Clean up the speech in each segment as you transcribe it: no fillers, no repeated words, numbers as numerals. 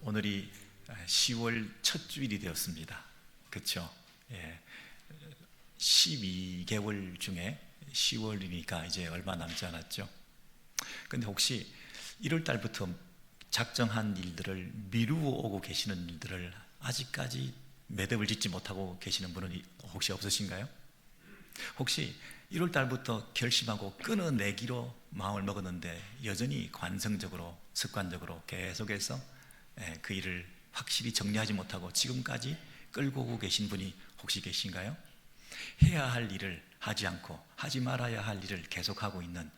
오늘이 10월 첫 주일이 되었습니다. 그렇죠? 예. 12개월 중에 10월이니까 이제 얼마 남지 않았죠. 근데 혹시 1월 달부터 작정한 일들을 미루어 오고 계시는 일들을 아직까지 매듭을 짓지 못하고 계시는 분은 혹시 없으신가요? 혹시 1월 달부터 결심하고 끊어내기로 마음을 먹었는데 여전히 관성적으로 습관적으로 계속해서 그 일을 확실히 정리하지 못하고 지금까지 끌고 오고 계신 분이 혹시 계신가요? 해야 할 일을 하지 않고 하지 말아야 할 일을 계속하고 있는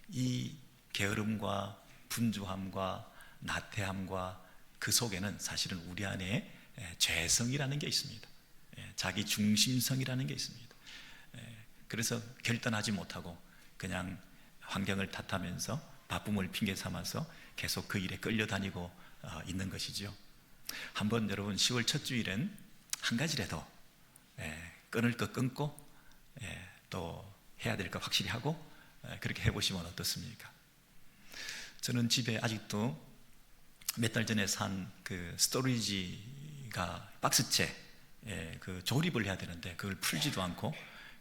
이 게으름과 분주함과 나태함과 그 속에는 사실은 우리 안에 죄성이라는 게 있습니다. 자기 중심성이라는 게 있습니다. 그래서 결단하지 못하고 그냥 환경을 탓하면서 바쁨을 핑계 삼아서 계속 그 일에 끌려다니고 있는 것이죠. 한번 여러분 10월 첫 주일엔 한 가지라도 끊을 것 끊고 또 해야 될 것 확실히 하고 그렇게 해보시면 어떻습니까? 저는 집에 아직도 몇 달 전에 산 그 스토리지가 박스째 그 조립을 해야 되는데 그걸 풀지도 않고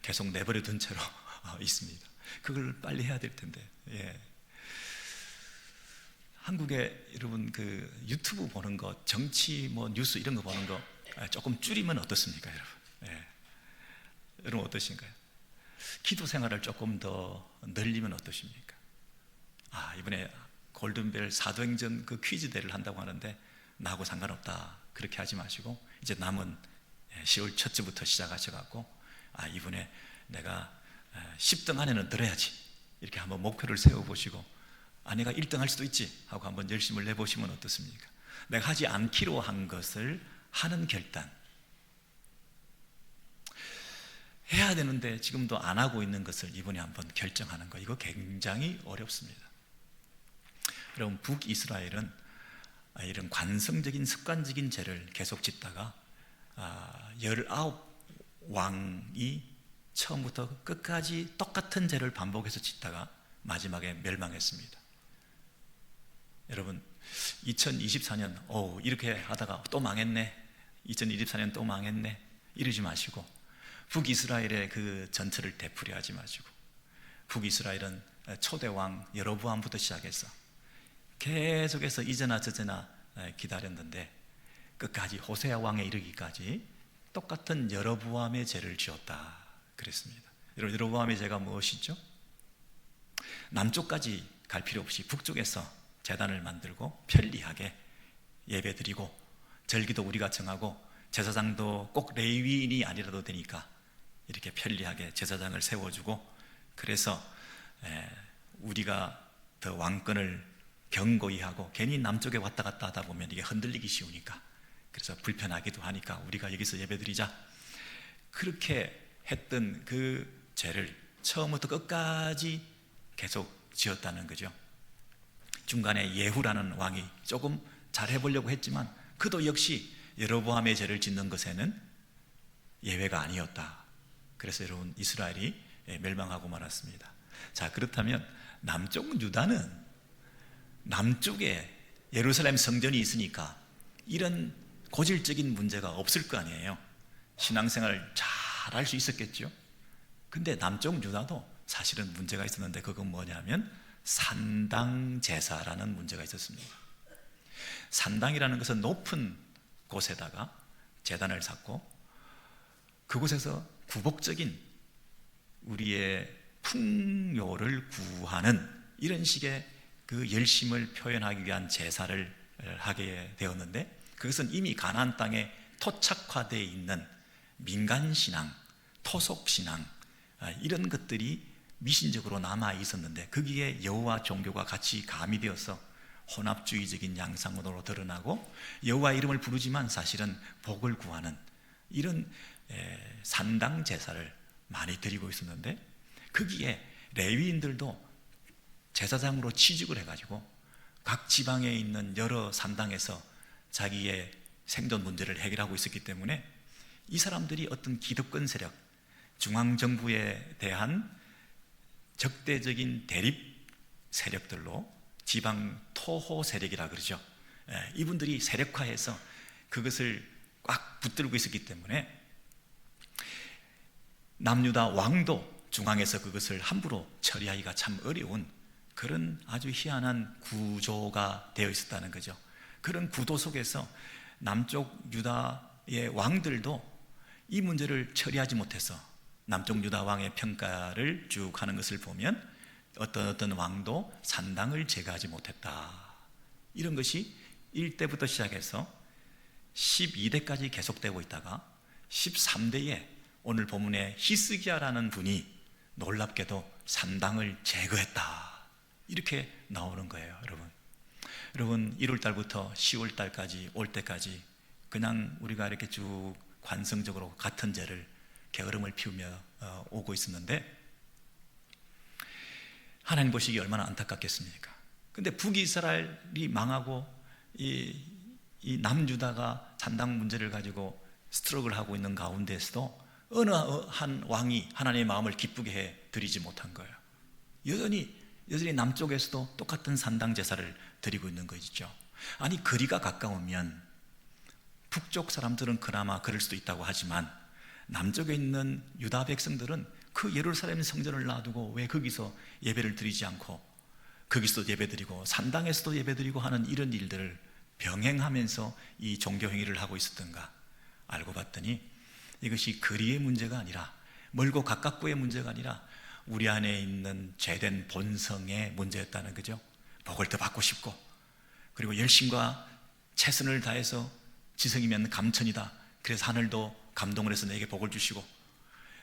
계속 내버려 둔 채로 있습니다. 그걸 빨리 해야 될 텐데. 한국에 여러분 그 유튜브 보는 거, 정치 뭐 뉴스 이런 거 보는 거 조금 줄이면 어떻습니까, 여러분? 여러분 어떠신가요? 기도 생활을 조금 더 늘리면 어떠십니까? 이번에 골든벨 사도행전 그 퀴즈 대회를 한다고 하는데 나하고 상관없다 그렇게 하지 마시고 이제 남은 10월 첫 주부터 시작하셔갖고 이번에 내가 10등 안에는 들어야지 이렇게 한번 목표를 세워보시고 내가 1등 할 수도 있지 하고 한번 열심을 내보시면 어떻습니까? 내가 하지 않기로 한 것을 하는 결단, 해야 되는데 지금도 안 하고 있는 것을 이번에 한번 결정하는 거, 이거 굉장히 어렵습니다. 여러분, 북이스라엘은 이런 관성적인 습관적인 죄를 계속 짓다가 19왕이 처음부터 끝까지 똑같은 죄를 반복해서 짓다가 마지막에 멸망했습니다. 여러분 2024년 이렇게 하다가 또 망했네, 2024년 또 망했네 이러지 마시고 북이스라엘의 그 전철을 되풀이하지 마시고, 북이스라엘은 초대왕 여로보암부터 시작해서 계속해서 이제나 저제나 기다렸는데 끝까지 호세아 왕에 이르기까지 똑같은 여로보암의 죄를 지었다 그랬습니다. 여로보암의 죄가 무엇이죠? 남쪽까지 갈 필요 없이 북쪽에서 제단을 만들고 편리하게 예배드리고 절기도 우리가 정하고 제사장도 꼭 레위인이 아니라도 되니까 이렇게 편리하게 제사장을 세워주고, 그래서 우리가 더 왕권을 견고히 하고 괜히 남쪽에 왔다 갔다 하다 보면 이게 흔들리기 쉬우니까 그래서 불편하기도 하니까 우리가 여기서 예배드리자 그렇게 했던 그 죄를 처음부터 끝까지 계속 지었다는 거죠. 중간에 예후라는 왕이 조금 잘 해보려고 했지만 그도 역시 여로보암의 죄를 짓는 것에는 예외가 아니었다. 그래서 여러분 이스라엘이 멸망하고 말았습니다. 자, 그렇다면 남쪽 유다는 남쪽에 예루살렘 성전이 있으니까 이런 고질적인 문제가 없을 거 아니에요. 신앙생활을 잘 할 수 있었겠죠. 근데 남쪽 유다도 사실은 문제가 있었는데 그건 뭐냐면 산당 제사라는 문제가 있었습니다. 산당이라는 것은 높은 곳에다가 제단을 쌓고 그곳에서 구복적인 우리의 풍요를 구하는 이런 식의 그 열심을 표현하기 위한 제사를 하게 되었는데, 그것은 이미 가나안 땅에 토착화되어 있는 민간신앙, 토속신앙 이런 것들이 미신적으로 남아 있었는데 거기에 여호와 종교가 같이 가미되어서 혼합주의적인 양상으로 드러나고 여호와 이름을 부르지만 사실은 복을 구하는 이런 산당 제사를 많이 드리고 있었는데, 거기에 레위인들도 제사장으로 취직을 해가지고 각 지방에 있는 여러 산당에서 자기의 생존 문제를 해결하고 있었기 때문에 이 사람들이 어떤 기득권 세력, 중앙정부에 대한 적대적인 대립 세력들로 지방 토호 세력이라 그러죠. 이분들이 세력화해서 그것을 꽉 붙들고 있었기 때문에 남유다 왕도 중앙에서 그것을 함부로 처리하기가 참 어려운 그런 아주 희한한 구조가 되어 있었다는 거죠. 그런 구도 속에서 남쪽 유다의 왕들도 이 문제를 처리하지 못해서 남쪽 유다 왕의 평가를 쭉 하는 것을 보면 어떤 왕도 산당을 제거하지 못했다. 이런 것이 1대부터 시작해서 12대까지 계속되고 있다가 13대에 오늘 본문에 히스기야라는 분이 놀랍게도 산당을 제거했다. 이렇게 나오는 거예요, 여러분. 여러분, 1월달부터 10월달까지 올 때까지 그냥 우리가 이렇게 쭉 관성적으로 같은 죄를 게으름을 피우며 오고 있었는데 하나님 보시기 얼마나 안타깝겠습니까? 근데 북이스라엘이 망하고 이 남유다가 산당 문제를 가지고 스트럭을 하고 있는 가운데서도 어느 한 왕이 하나님의 마음을 기쁘게 해 드리지 못한 거예요. 여전히 남쪽에서도 똑같은 산당 제사를 드리고 있는 것이죠. 아니, 거리가 가까우면 북쪽 사람들은 그나마 그럴 수도 있다고 하지만 남쪽에 있는 유다 백성들은 그 예루살렘 성전을 놔두고 왜 거기서 예배를 드리지 않고 거기서도 예배드리고 산당에서도 예배드리고 하는 이런 일들을 병행하면서 이 종교 행위를 하고 있었던가? 알고 봤더니 이것이 거리의 문제가 아니라 멀고 가깝고의 문제가 아니라 우리 안에 있는 죄된 본성의 문제였다는 거죠. 복을 더 받고 싶고, 그리고 열심과 최선을 다해서 지성이면 감천이다. 그래서 하늘도 감동을 해서 내게 복을 주시고,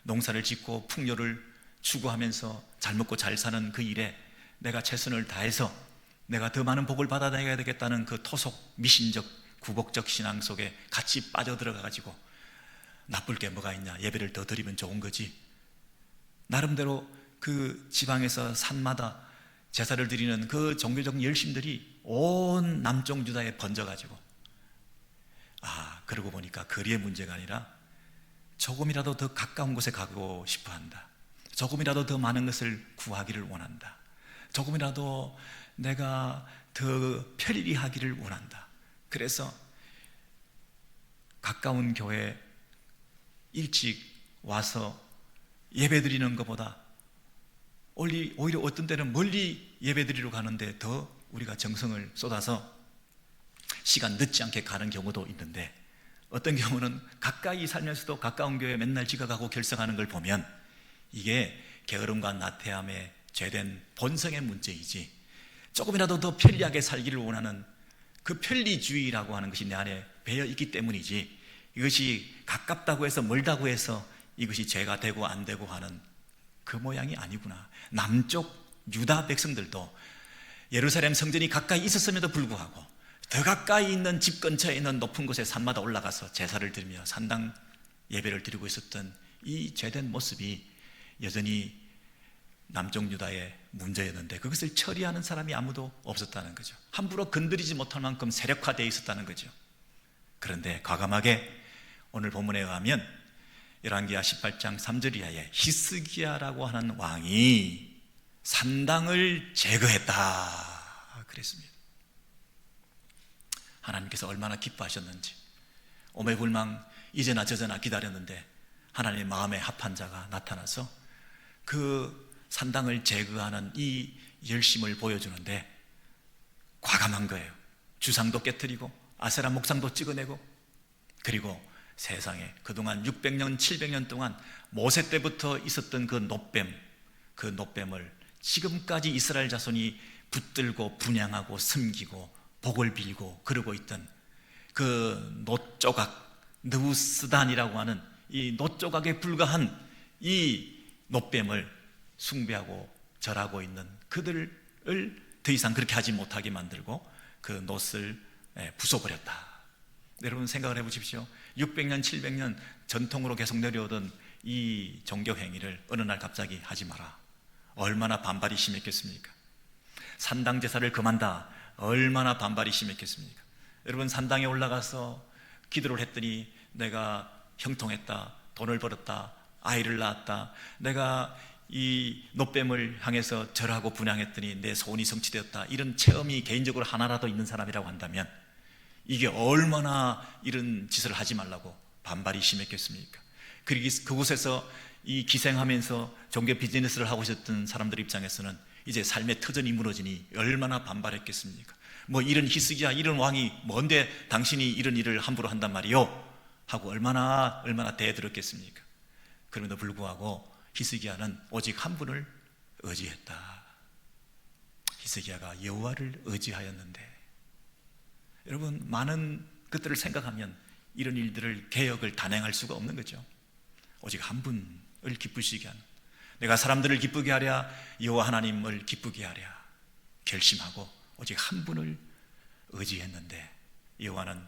농사를 짓고 풍요를 추구하면서 잘 먹고 잘 사는 그 일에 내가 최선을 다해서 내가 더 많은 복을 받아내야 되겠다는 그 토속 미신적 구복적 신앙 속에 같이 빠져들어가 가지고 나쁠 게 뭐가 있냐, 예배를 더 드리면 좋은 거지. 나름대로 그 지방에서 산마다 제사를 드리는 그 종교적 열심들이 온 남쪽 유다에 번져가지고, 그러고 보니까 거리의 문제가 아니라 조금이라도 더 가까운 곳에 가고 싶어 한다. 조금이라도 더 많은 것을 구하기를 원한다. 조금이라도 내가 더 편리히 하기를 원한다. 그래서 가까운 교회 일찍 와서 예배드리는 것보다 오히려 어떤 때는 멀리 예배드리러 가는데 더 우리가 정성을 쏟아서 시간 늦지 않게 가는 경우도 있는데, 어떤 경우는 가까이 살면서도 가까운 교회에 맨날 지각하고 결석하는 걸 보면 이게 게으름과 나태함의 죄된 본성의 문제이지, 조금이라도 더 편리하게 살기를 원하는 그 편리주의라고 하는 것이 내 안에 배어 있기 때문이지, 이것이 가깝다고 해서 멀다고 해서 이것이 죄가 되고 안 되고 하는 그 모양이 아니구나. 남쪽 유다 백성들도 예루살렘 성전이 가까이 있었음에도 불구하고 더 가까이 있는 집 근처에 있는 높은 곳에 산마다 올라가서 제사를 드리며 산당 예배를 드리고 있었던 이 죄된 모습이 여전히 남쪽 유다의 문제였는데, 그것을 처리하는 사람이 아무도 없었다는 거죠. 함부로 건드리지 못할 만큼 세력화되어 있었다는 거죠. 그런데 과감하게 오늘 본문에 의하면 열왕기하 18장 3절 이하에 히스기야라고 하는 왕이 산당을 제거했다 그랬습니다. 하나님께서 얼마나 기뻐하셨는지, 오매불망 이제나 저제나 기다렸는데 하나님의 마음에 합한 자가 나타나서 그 산당을 제거하는 이 열심을 보여주는데 과감한 거예요. 주상도 깨뜨리고 아세라 목상도 찍어내고, 그리고 세상에 그동안 600년 700년 동안 모세 때부터 있었던 그 노뱀을 지금까지 이스라엘 자손이 붙들고 분양하고 섬기고 복을 빌고 그러고 있던 그 놋조각, 느우스단이라고 하는 이 놋조각에 불과한 이 노뱀을 숭배하고 절하고 있는 그들을 더 이상 그렇게 하지 못하게 만들고 그 놋을 부숴버렸다. 여러분 생각을 해보십시오. 600년 700년 전통으로 계속 내려오던 이 종교 행위를 어느 날 갑자기 하지 마라. 얼마나 반발이 심했겠습니까? 산당 제사를 금한다. 얼마나 반발이 심했겠습니까? 여러분, 산당에 올라가서 기도를 했더니 내가 형통했다, 돈을 벌었다, 아이를 낳았다, 내가 이 노뱀을 향해서 절하고 분양했더니 내 소원이 성취되었다, 이런 체험이 개인적으로 하나라도 있는 사람이라고 한다면 이게 얼마나 이런 짓을 하지 말라고 반발이 심했겠습니까? 그곳에서 이 기생하면서 종교 비즈니스를 하고 있었던 사람들 입장에서는 이제 삶의 터전이 무너지니 얼마나 반발했겠습니까? 뭐 이런 히스기야, 이런 왕이 뭔데 당신이 이런 일을 함부로 한단 말이요? 하고 얼마나 대들었겠습니까? 그럼에도 불구하고 히스기야는 오직 한 분을 의지했다. 히스기야가 여호와를 의지하였는데, 여러분, 많은 것들을 생각하면 이런 일들을, 개혁을 단행할 수가 없는 거죠. 오직 한 분을 기쁘시게 하는, 내가 사람들을 기쁘게 하랴 여호와 하나님을 기쁘게 하랴 결심하고 오직 한 분을 의지했는데, 여호와는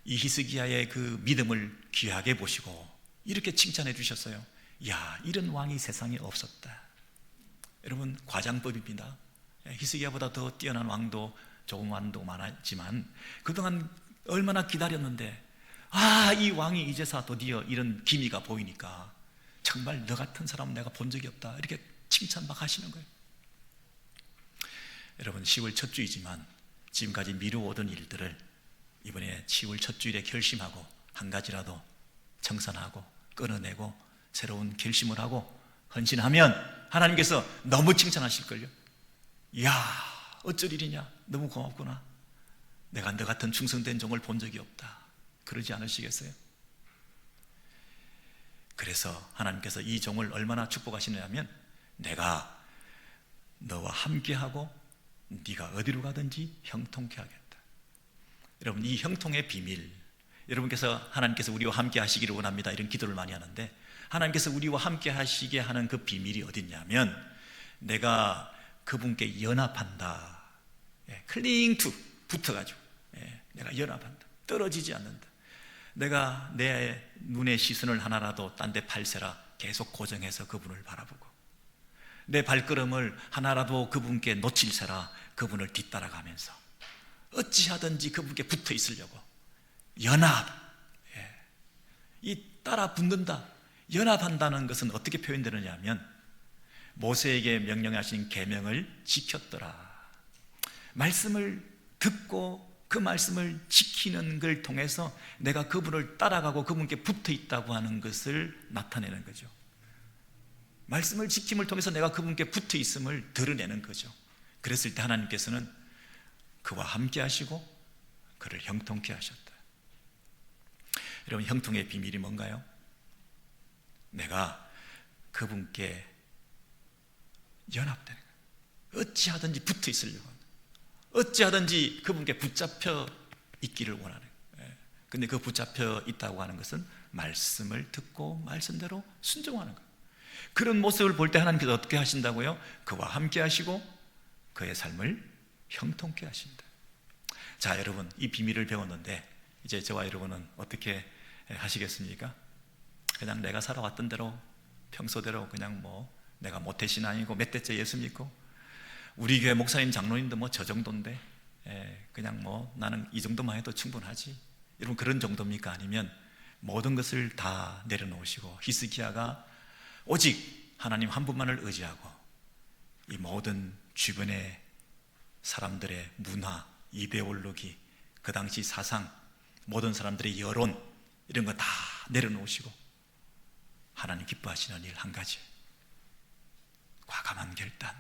이 히스기야의 그 믿음을 귀하게 보시고 이렇게 칭찬해 주셨어요. 야, 이런 왕이 세상에 없었다. 여러분, 과장법입니다. 히스기야보다 더 뛰어난 왕도, 좋은 왕도 많았지만 그동안 얼마나 기다렸는데, 이 왕이 이제서 드디어 이런 기미가 보이니까 정말 너 같은 사람 내가 본 적이 없다, 이렇게 칭찬 막 하시는 거예요. 여러분, 10월 첫 주이지만 지금까지 미루어오던 일들을 이번에 10월 첫 주일에 결심하고 한 가지라도 청산하고 끊어내고 새로운 결심을 하고 헌신하면 하나님께서 너무 칭찬하실걸요. 이야, 어쩔 일이냐, 너무 고맙구나, 내가 너 같은 충성된 종을 본 적이 없다, 그러지 않으시겠어요? 그래서 하나님께서 이 종을 얼마나 축복하시느냐면, 내가 너와 함께하고 네가 어디로 가든지 형통케 하겠다. 여러분, 이 형통의 비밀, 여러분께서 하나님께서 우리와 함께 하시기를 원합니다, 이런 기도를 많이 하는데, 하나님께서 우리와 함께 하시게 하는 그 비밀이 어딨냐면, 내가 그분께 연합한다. 클링 투, 붙어가지고, 내가 연합한다, 떨어지지 않는다. 내가 내 눈의 시선을 하나라도 딴 데 팔세라 계속 고정해서 그분을 바라보고, 내 발걸음을 하나라도 그분께 놓칠세라 그분을 뒤따라가면서 어찌하든지 그분께 붙어 있으려고 연합. 이 따라 붙는다, 연합한다는 것은 어떻게 표현되느냐 하면, 모세에게 명령하신 계명을 지켰더라. 말씀을 듣고 그 말씀을 지키는 걸 통해서 내가 그분을 따라가고 그분께 붙어 있다고 하는 것을 나타내는 거죠. 말씀을 지킴을 통해서 내가 그분께 붙어 있음을 드러내는 거죠. 그랬을 때 하나님께서는 그와 함께 하시고 그를 형통케 하셨다. 여러분, 형통의 비밀이 뭔가요? 내가 그분께 연합되는 거예요. 어찌하든지 붙어 있으려고 합니다. 어찌하든지 그분께 붙잡혀 있기를 원하는 거예요. 근데 그 붙잡혀 있다고 하는 것은 말씀을 듣고 말씀대로 순종하는 거예요. 그런 모습을 볼 때 하나님께서 어떻게 하신다고요? 그와 함께 하시고 그의 삶을 형통케 하신다. 자, 여러분, 이 비밀을 배웠는데 이제 저와 여러분은 어떻게 하시겠습니까? 그냥 내가 살아왔던 대로 평소대로 그냥 뭐 내가 모태신앙이고 몇 대째 예수 믿고 우리 교회 목사님 장로님도 뭐 저 정도인데 그냥 뭐 나는 이 정도만 해도 충분하지, 여러분, 그런 정도입니까? 아니면 모든 것을 다 내려놓으시고 히스기야가 오직 하나님 한 분만을 의지하고 이 모든 주변의 사람들의 문화, 이데올로기, 그 당시 사상, 모든 사람들의 여론, 이런 거 다 내려놓으시고 하나님 기뻐하시는 일 한 가지, 과감한 결단.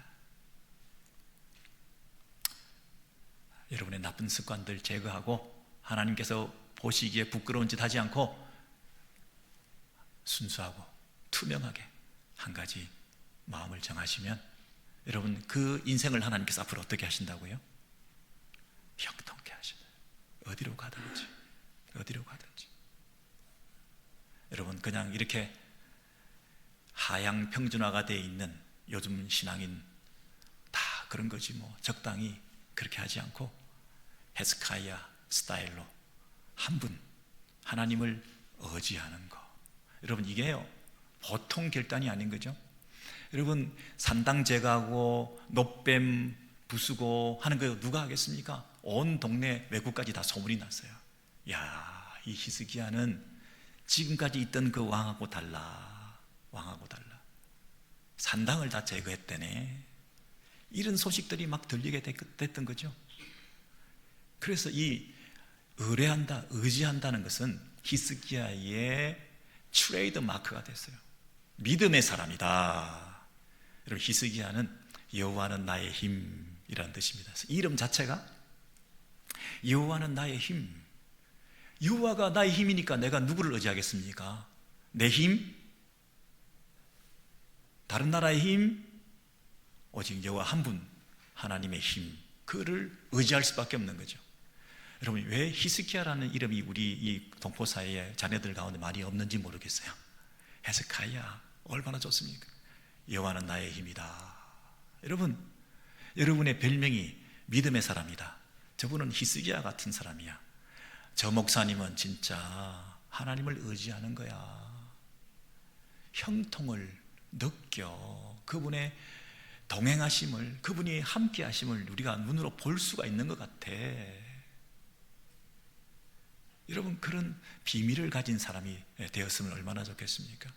여러분의 나쁜 습관들 제거하고 하나님께서 보시기에 부끄러운 짓 하지 않고 순수하고 투명하게 한 가지 마음을 정하시면 여러분, 그 인생을 하나님께서 앞으로 어떻게 하신다고요? 형통케 하신다. 어디로 가든지, 어디로 가든지. 여러분, 그냥 이렇게 하향 평준화가 되어 있는 요즘 신앙인 다 그런 거지 뭐, 적당히 그렇게 하지 않고 헤스카이아 스타일로 한 분 하나님을 의지하는 거. 여러분, 이게요 보통 결단이 아닌 거죠. 여러분, 산당 제거하고 노뱀 부수고 하는 거 누가 하겠습니까? 온 동네 외국까지 다 소문이 났어요. 야, 이 히스기야는 지금까지 있던 그 왕하고 달라, 왕하고 달라. 산당을 다 제거했다네. 이런 소식들이 막 들리게 됐던 거죠. 그래서 이 의뢰한다, 의지한다는 것은 히스기야의 트레이드 마크가 됐어요. 믿음의 사람이다. 여러분, 히스기야는 여호와는 나의 힘이라는 뜻입니다. 이름 자체가 여호와는 나의 힘. 여호와가 나의 힘이니까 내가 누구를 의지하겠습니까? 내 힘? 다른 나라의 힘? 오직 여호와 한 분, 하나님의 힘, 그를 의지할 수밖에 없는 거죠. 여러분, 왜 히스기야라는 이름이 우리 이 동포사회의 자녀들 가운데 많이 없는지 모르겠어요. 헤스카야 얼마나 좋습니까? 여호와는 나의 힘이다. 여러분, 여러분의 별명이 믿음의 사람이다. 저분은 히스기야 같은 사람이야. 저 목사님은 진짜 하나님을 의지하는 거야. 형통을 느껴. 그분의 동행하심을, 그분이 함께 하심을 우리가 눈으로 볼 수가 있는 것 같아. 여러분, 그런 비밀을 가진 사람이 되었으면 얼마나 좋겠습니까?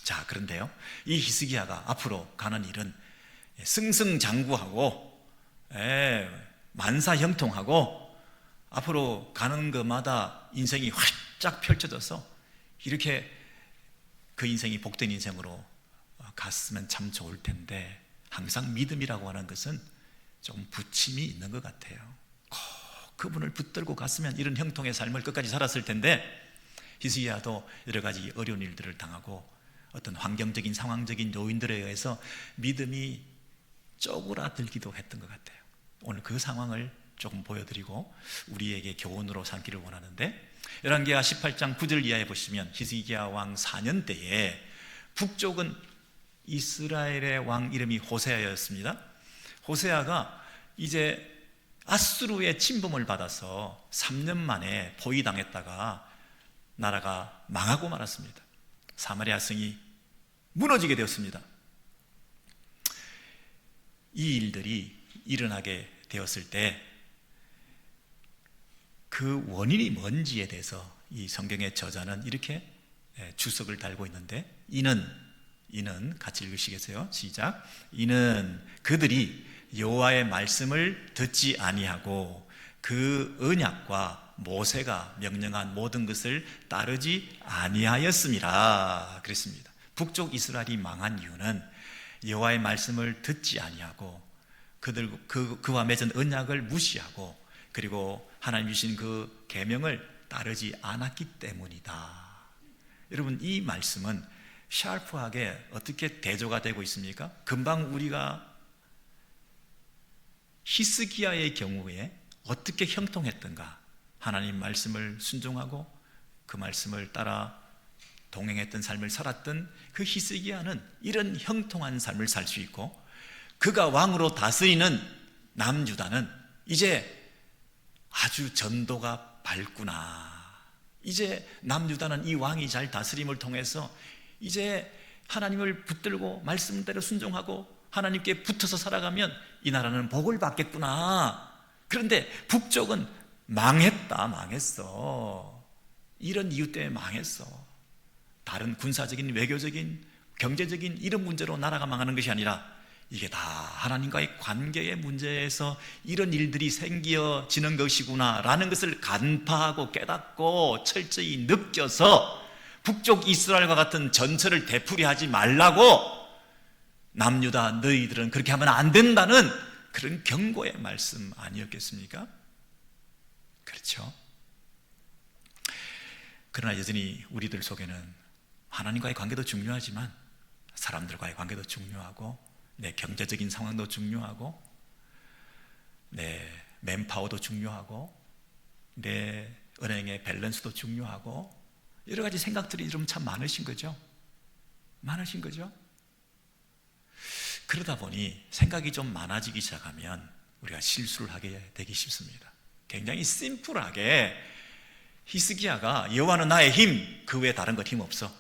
자, 그런데요, 이 히스기야가 앞으로 가는 일은 승승장구하고 만사형통하고 앞으로 가는 것마다 인생이 활짝 펼쳐져서 이렇게 그 인생이 복된 인생으로 갔으면 참 좋을 텐데, 항상 믿음이라고 하는 것은 좀 부침이 있는 것 같아요. 꼭 그분을 붙들고 갔으면 이런 형통의 삶을 끝까지 살았을 텐데, 히스기야도 여러 가지 어려운 일들을 당하고 어떤 환경적인 상황적인 요인들에 의해서 믿음이 쪼그라들기도 했던 것 같아요. 오늘 그 상황을 조금 보여드리고 우리에게 교훈으로 삼기를 원하는데, 열왕기하 18장 9절 이하에 보시면 히스기야 왕 4년 때에 북쪽은 이스라엘의 왕 이름이 호세아였습니다. 호세아가 이제 아수르의 침범을 받아서 3년 만에 포위당했다가 나라가 망하고 말았습니다. 사마리아 성이 무너지게 되었습니다. 이 일들이 일어나게 되었을 때 그 원인이 뭔지에 대해서 이 성경의 저자는 이렇게 주석을 달고 있는데, 이는 같이 읽으시겠어요? 시작. 이는 그들이 여호와의 말씀을 듣지 아니하고 그 언약과 모세가 명령한 모든 것을 따르지 아니하였음이라 그랬습니다. 북쪽 이스라엘이 망한 이유는 여호와의 말씀을 듣지 아니하고 그와 맺은 언약을 무시하고 그리고 하나님 주신 그 계명을 따르지 않았기 때문이다. 여러분, 이 말씀은 샤프하게 어떻게 대조가 되고 있습니까? 금방 우리가 히스기야의 경우에 어떻게 형통했던가, 하나님 말씀을 순종하고 그 말씀을 따라 동행했던 삶을 살았던 그 히스기야는 이런 형통한 삶을 살 수 있고, 그가 왕으로 다스리는 남유다는 이제 아주 전도가 밝구나, 이제 남유다는 이 왕이 잘 다스림을 통해서 이제 하나님을 붙들고 말씀대로 순종하고 하나님께 붙어서 살아가면 이 나라는 복을 받겠구나. 그런데 북쪽은 망했어. 이런 이유 때문에 망했어. 다른 군사적인, 외교적인, 경제적인 이런 문제로 나라가 망하는 것이 아니라 이게 다 하나님과의 관계의 문제에서 이런 일들이 생겨지는 것이구나 라는 것을 간파하고 깨닫고 철저히 느껴서 북쪽 이스라엘과 같은 전철을 되풀이하지 말라고, 남유다 너희들은 그렇게 하면 안 된다는 그런 경고의 말씀 아니었겠습니까? 그렇죠? 그러나 여전히 우리들 속에는 하나님과의 관계도 중요하지만 사람들과의 관계도 중요하고 내 경제적인 상황도 중요하고 내 맨파워도 중요하고 내 은행의 밸런스도 중요하고 여러 가지 생각들이 좀 참 많으신 거죠. 그러다 보니 생각이 좀 많아지기 시작하면 우리가 실수를 하게 되기 쉽습니다. 굉장히 심플하게 히스기야가 여호와는 나의 힘, 그 외에 다른 것 힘 없어.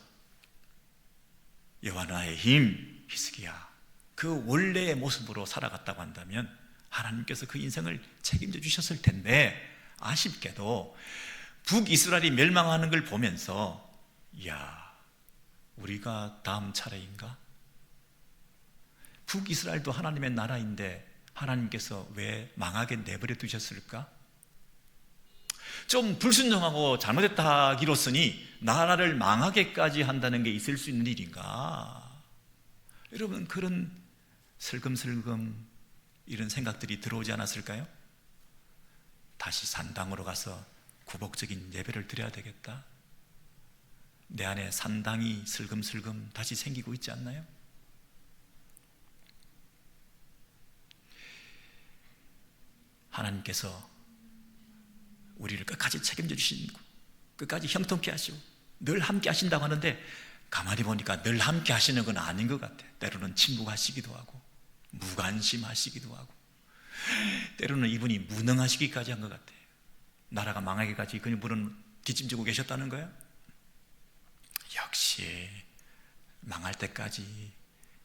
여호와는 나의 힘, 히스기야. 그 원래의 모습으로 살아갔다고 한다면 하나님께서 그 인생을 책임져 주셨을 텐데, 아쉽게도 북이스라엘이 멸망하는 걸 보면서 이야, 우리가 다음 차례인가? 북이스라엘도 하나님의 나라인데 하나님께서 왜 망하게 내버려 두셨을까? 좀 불순종하고 잘못했다 하기로서니 나라를 망하게까지 한다는 게 있을 수 있는 일인가? 여러분, 그런 슬금슬금 이런 생각들이 들어오지 않았을까요? 다시 산당으로 가서 구복적인 예배를 드려야 되겠다. 내 안에 산당이 슬금슬금 다시 생기고 있지 않나요? 하나님께서 우리를 끝까지 책임져 주시고 끝까지 형통케 하시고 늘 함께 하신다고 하는데, 가만히 보니까 늘 함께 하시는 건 아닌 것 같아요. 때로는 침묵하시기도 하고 무관심하시기도 하고, 때로는 이분이 무능하시기까지 한 것 같아요. 나라가 망하기까지 그분은 뒷짐지고 계셨다는 거예요. 역시 망할 때까지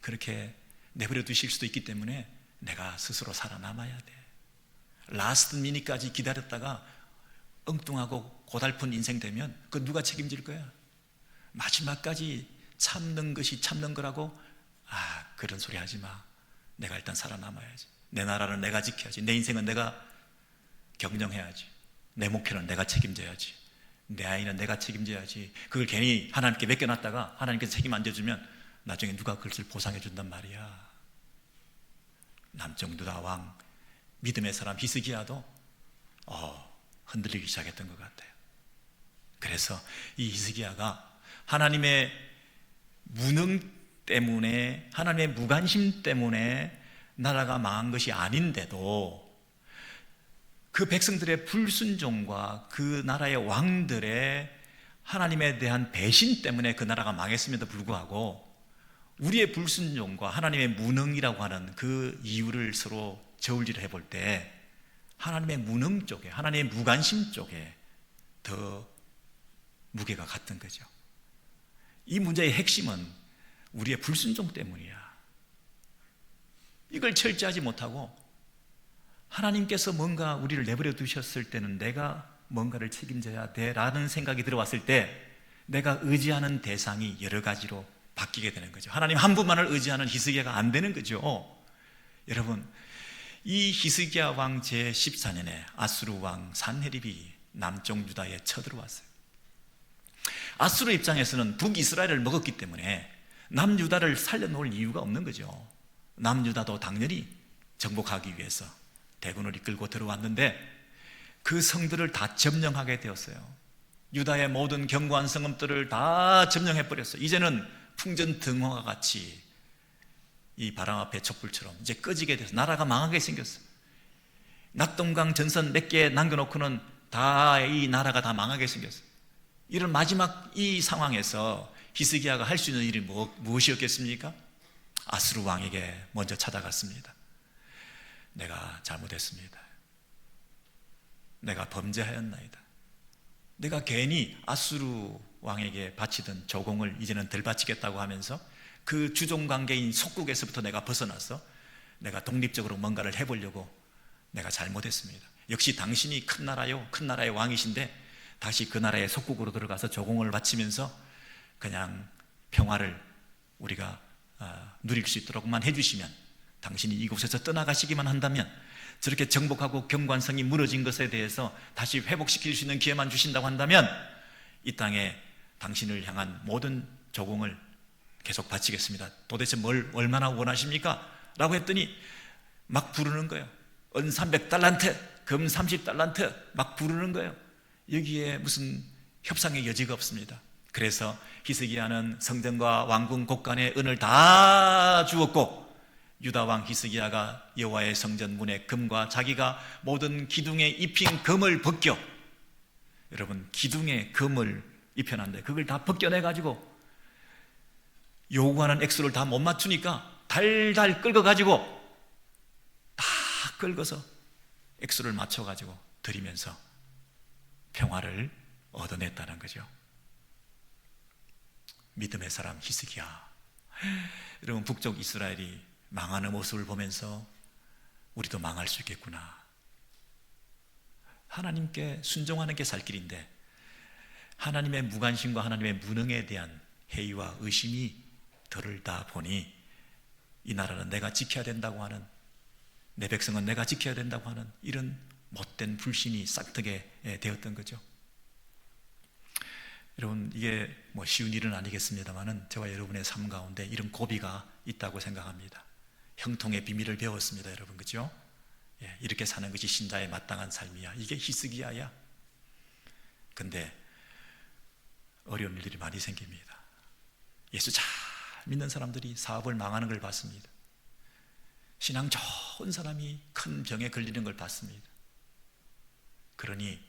그렇게 내버려 두실 수도 있기 때문에 내가 스스로 살아남아야 돼. 라스트 미니까지 기다렸다가 엉뚱하고 고달픈 인생 되면 그 누가 책임질 거야? 마지막까지 참는 것이 참는 거라고? 그런 소리 하지 마. 내가 일단 살아남아야지. 내 나라는 내가 지켜야지. 내 인생은 내가 경영해야지. 내 목표는 내가 책임져야지. 내 아이는 내가 책임져야지. 그걸 괜히 하나님께 맡겨놨다가 하나님께서 책임 안 져주면 나중에 누가 그것을 보상해 준단 말이야. 남쪽 유다 왕 믿음의 사람 히스기야도 흔들리기 시작했던 것 같아요. 그래서 이 히스기야가 하나님의 무능 때문에, 하나님의 무관심 때문에 나라가 망한 것이 아닌데도 그 백성들의 불순종과 그 나라의 왕들의 하나님에 대한 배신 때문에 그 나라가 망했음에도 불구하고 우리의 불순종과 하나님의 무능이라고 하는 그 이유를 서로 저울질을 해볼 때 하나님의 무능 쪽에, 하나님의 무관심 쪽에 더 무게가 갔던 거죠. 이 문제의 핵심은 우리의 불순종 때문이야. 이걸 철저하지 못하고 하나님께서 뭔가 우리를 내버려 두셨을 때는 내가 뭔가를 책임져야 돼라는 생각이 들어왔을 때 내가 의지하는 대상이 여러 가지로 바뀌게 되는 거죠. 하나님 한 분만을 의지하는 히스기야가 안 되는 거죠. 여러분, 이 히스기야 왕 제14년에 아수르 왕 산헤립이 남쪽 유다에 쳐들어왔어요. 아수르 입장에서는 북이스라엘을 먹었기 때문에 남유다를 살려놓을 이유가 없는 거죠. 남유다도 당연히 정복하기 위해서 대군을 이끌고 들어왔는데 그 성들을 다 점령하게 되었어요. 유다의 모든 견고한 성읍들을 다 점령해버렸어요. 이제는 풍전등화와 같이 이 바람 앞에 촛불처럼 이제 꺼지게 돼서 나라가 망하게 생겼어요. 낙동강 전선 몇 개 남겨놓고는 다 이 나라가 다 망하게 생겼어요. 이런 마지막 이 상황에서 히스기야가 할 수 있는 일이 무엇이었겠습니까? 아수르 왕에게 먼저 찾아갔습니다. 내가 잘못했습니다. 내가 범죄하였나이다. 내가 괜히 아수르 왕에게 바치던 조공을 이제는 덜 바치겠다고 하면서 그 주종관계인 속국에서부터 내가 벗어나서 내가 독립적으로 뭔가를 해보려고 내가 잘못했습니다. 역시 당신이 큰 나라요, 큰 나라의 왕이신데 다시 그 나라의 속국으로 들어가서 조공을 바치면서 그냥 평화를 우리가 누릴 수 있도록만 해주시면, 당신이 이곳에서 떠나가시기만 한다면, 저렇게 정복하고 경관성이 무너진 것에 대해서 다시 회복시킬 수 있는 기회만 주신다고 한다면 이 땅에 당신을 향한 모든 조공을 계속 바치겠습니다. 도대체 뭘 얼마나 원하십니까? 라고 했더니 막 부르는 거예요. 은 300달란트, 금 30달란트 막 부르는 거예요. 여기에 무슨 협상의 여지가 없습니다. 그래서 히스기야는 성전과 왕궁 곳간에 은을 다 주었고, 유다 왕 히스기야가 여호와의 성전 문의 금과 자기가 모든 기둥에 입힌 금을 벗겨, 여러분 기둥에 금을 입혀놨는데 그걸 다 벗겨내가지고 요구하는 액수를 다 못 맞추니까 달달 긁어가지고 다 긁어서 액수를 맞춰가지고 드리면서 평화를 얻어냈다는 거죠. 믿음의 사람 히스기야. 여러분, 북쪽 이스라엘이 망하는 모습을 보면서 우리도 망할 수 있겠구나. 하나님께 순종하는 게 살 길인데 하나님의 무관심과 하나님의 무능에 대한 회의와 의심이 들다 보니 이 나라는 내가 지켜야 된다고 하는, 내 백성은 내가 지켜야 된다고 하는 이런 못된 불신이 싹트게 되었던 거죠. 여러분, 이게 뭐 쉬운 일은 아니겠습니다만은 저와 여러분의 삶 가운데 이런 고비가 있다고 생각합니다. 형통의 비밀을 배웠습니다, 여러분, 그죠? 이렇게 사는 것이 신자의 마땅한 삶이야. 이게 히스기야야. 근데 어려운 일들이 많이 생깁니다. 예수 잘 믿는 사람들이 사업을 망하는 걸 봤습니다. 신앙 좋은 사람이 큰 병에 걸리는 걸 봤습니다. 그러니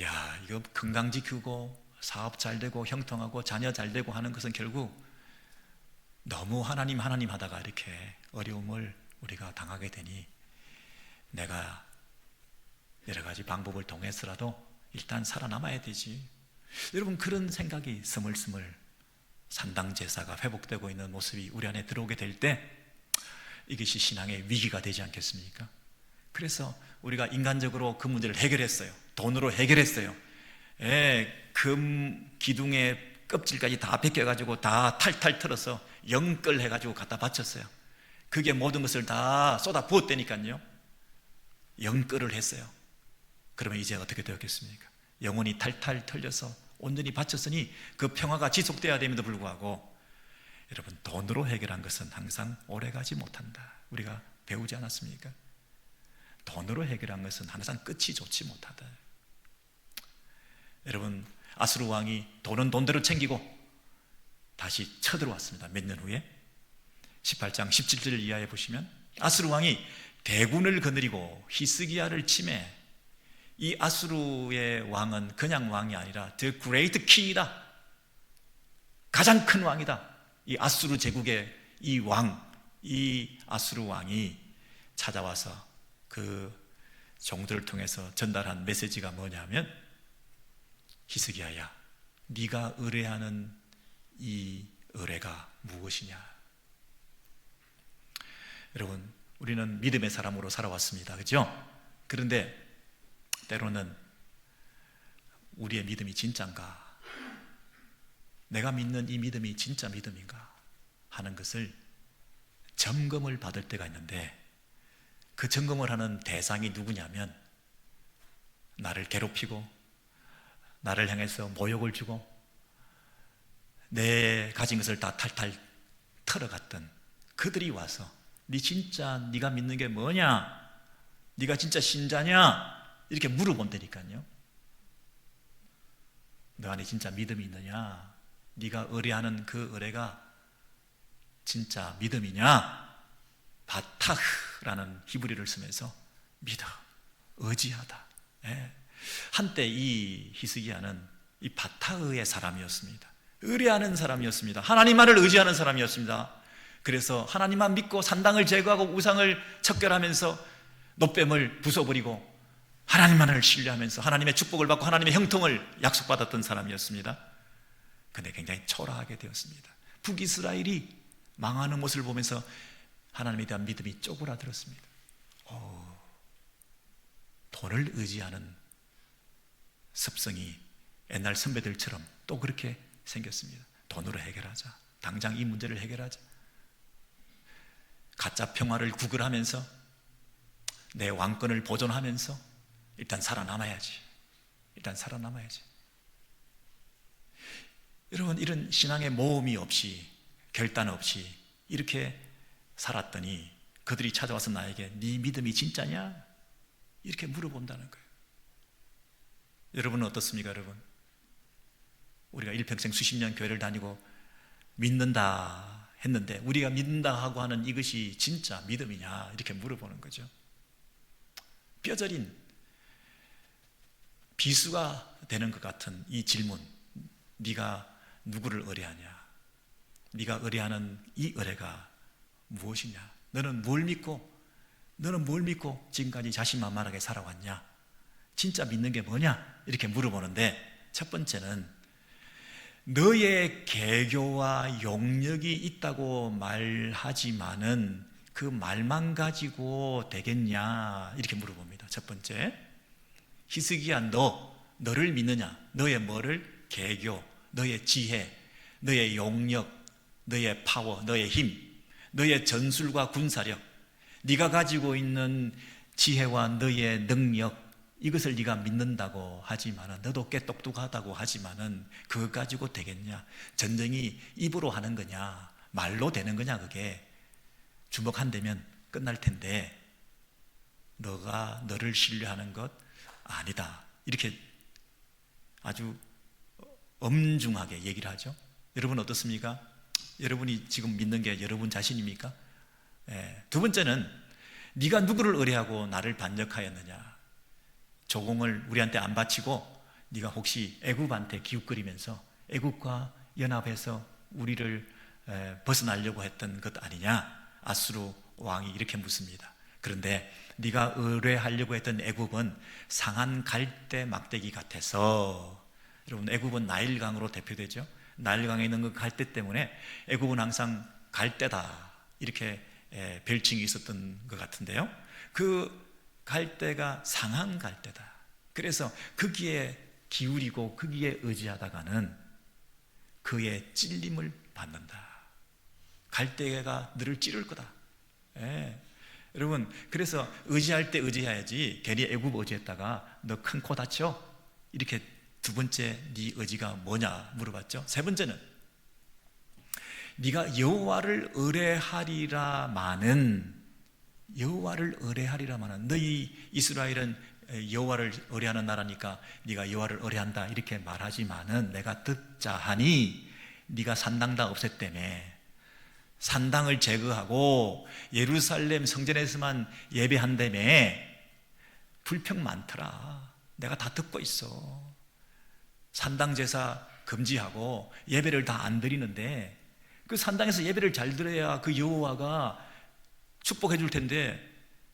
야, 이거 건강 지키고 사업 잘 되고 형통하고 자녀 잘 되고 하는 것은 결국 너무 하나님 하다가 이렇게 어려움을 우리가 당하게 되니 내가 여러 가지 방법을 통해서라도 일단 살아남아야 되지. 여러분, 그런 생각이 스물스물 산당 제사가 회복되고 있는 모습이 우리 안에 들어오게 될 때 이것이 신앙의 위기가 되지 않겠습니까? 그래서 우리가 인간적으로 그 문제를 해결했어요. 돈으로 해결했어요. 금 기둥의 껍질까지 다 벗겨가지고 다 탈탈 털어서 영끌 해가지고 갖다 바쳤어요. 그게 모든 것을 다 쏟아 부었다니까요. 영끌을 했어요. 그러면 이제 어떻게 되었겠습니까? 영혼이 탈탈 털려서 온전히 바쳤으니 그 평화가 지속돼야 됨에도 불구하고 여러분, 돈으로 해결한 것은 항상 오래가지 못한다. 우리가 배우지 않았습니까? 돈으로 해결한 것은 항상 끝이 좋지 못하다. 여러분, 아수르 왕이 돈은 돈대로 챙기고 다시 쳐들어왔습니다. 몇 년 후에 18장 17절 이하에 보시면 아수르 왕이 대군을 거느리고 히스기야를 침해. 이 아수르의 왕은 그냥 왕이 아니라 The Great King이다. 가장 큰 왕이다. 이 아수르 제국의 이 왕, 이 아수르 왕이 찾아와서 그 종들을 통해서 전달한 메시지가 뭐냐면, 히스기야야, 네가 의뢰하는 이 의뢰가 무엇이냐. 여러분, 우리는 믿음의 사람으로 살아왔습니다, 그렇죠? 그런데 때로는 우리의 믿음이 진짜인가, 내가 믿는 이 믿음이 진짜 믿음인가 하는 것을 점검을 받을 때가 있는데, 그 점검을 하는 대상이 누구냐면 나를 괴롭히고 나를 향해서 모욕을 주고 내 가진 것을 다 탈탈 털어갔던 그들이 와서 네가 믿는 게 뭐냐? 네가 진짜 신자냐? 이렇게 물어본다니까요. 너 안에 진짜 믿음이 있느냐? 네가 의뢰하는 그 의뢰가 진짜 믿음이냐? 바타흐라는 히브리를 쓰면서 믿어, 의지하다. 한때 이 히스기야는 이 바타흐의 사람이었습니다. 의뢰하는 사람이었습니다. 하나님만을 의지하는 사람이었습니다. 그래서 하나님만 믿고 산당을 제거하고 우상을 척결하면서 노뱀을 부숴버리고 하나님만을 신뢰하면서 하나님의 축복을 받고 하나님의 형통을 약속받았던 사람이었습니다. 그런데 굉장히 초라하게 되었습니다. 북이스라엘이 망하는 모습을 보면서 하나님에 대한 믿음이 쪼그라들었습니다. 돈을 의지하는 습성이 옛날 선배들처럼 또 그렇게 생겼습니다. 돈으로 해결하자, 당장 이 문제를 해결하자, 가짜 평화를 구걸하면서 내 왕권을 보존하면서 일단 살아남아야지. 여러분, 이런 신앙의 모험이 없이, 결단 없이 이렇게 살았더니 그들이 찾아와서 나에게 네 믿음이 진짜냐? 이렇게 물어본다는 거예요. 여러분은 어떻습니까, 여러분? 우리가 일평생 수십 년 교회를 다니고 믿는다 했는데 우리가 믿는다 하고 하는 이것이 진짜 믿음이냐? 이렇게 물어보는 거죠. 뼈저린 비수가 되는 것 같은 이 질문, 네가 누구를 의뢰하냐? 네가 의뢰하는 이 의뢰가 무엇이냐? 너는 뭘 믿고 지금까지 자신만만하게 살아왔냐? 진짜 믿는 게 뭐냐? 이렇게 물어보는데, 첫 번째는 너의 계교와 용력이 있다고 말하지만은 그 말만 가지고 되겠냐? 이렇게 물어봅니다. 첫 번째, 히스기야, 너를 믿느냐? 너의 뭐를? 계교, 너의 지혜, 너의 용력, 너의 파워, 너의 힘, 너의 전술과 군사력, 네가 가지고 있는 지혜와 너의 능력, 이것을 네가 믿는다고 하지만은, 너도 꽤 똑똑하다고 하지만은 그것 가지고 되겠냐? 전쟁이 입으로 하는 거냐? 말로 되는 거냐? 그게 주먹 한 대면 끝날 텐데 너가 너를 신뢰하는 것 아니다. 이렇게 아주 엄중하게 얘기를 하죠. 여러분 어떻습니까? 여러분이 지금 믿는 게 여러분 자신입니까? 두 번째는 네가 누구를 의뢰하고 나를 반역하였느냐? 조공을 우리한테 안 바치고 네가 혹시 애굽한테 기웃거리면서 애굽과 연합해서 우리를 벗어나려고 했던 것 아니냐? 아수르 왕이 이렇게 묻습니다. 그런데 네가 의뢰하려고 했던 애굽은 상한 갈대 막대기 같아서, 여러분 애굽은 나일강으로 대표되죠. 나일강에 있는 그 갈대 때문에 애굽은 항상 갈대다 이렇게 별칭이 있었던 것 같은데요, 그 갈대가 상한 갈대다. 그래서 거기에 기울이고 거기에 의지하다가는 그의 찔림을 받는다. 갈대가 너를 찌를 거다. 여러분, 그래서 의지할 때 의지해야지 괜히 애굽 의지했다가 너 큰 코 다쳐? 이렇게 두 번째 네 의지가 뭐냐 물어봤죠. 세 번째는 네가 여호와를 의뢰하리라마는, 여호와를 의뢰하리라마는, 너희 이스라엘은 여호와를 의뢰하는 나라니까 네가 여호와를 의뢰한다 이렇게 말하지만은 내가 듣자 하니 네가 산당다 없앴다며. 산당을 제거하고 예루살렘 성전에서만 예배한다며. 불평 많더라. 내가 다 듣고 있어. 산당 제사 금지하고 예배를 다 안 드리는데, 그 산당에서 예배를 잘 드려야 그 여호와가 축복해 줄 텐데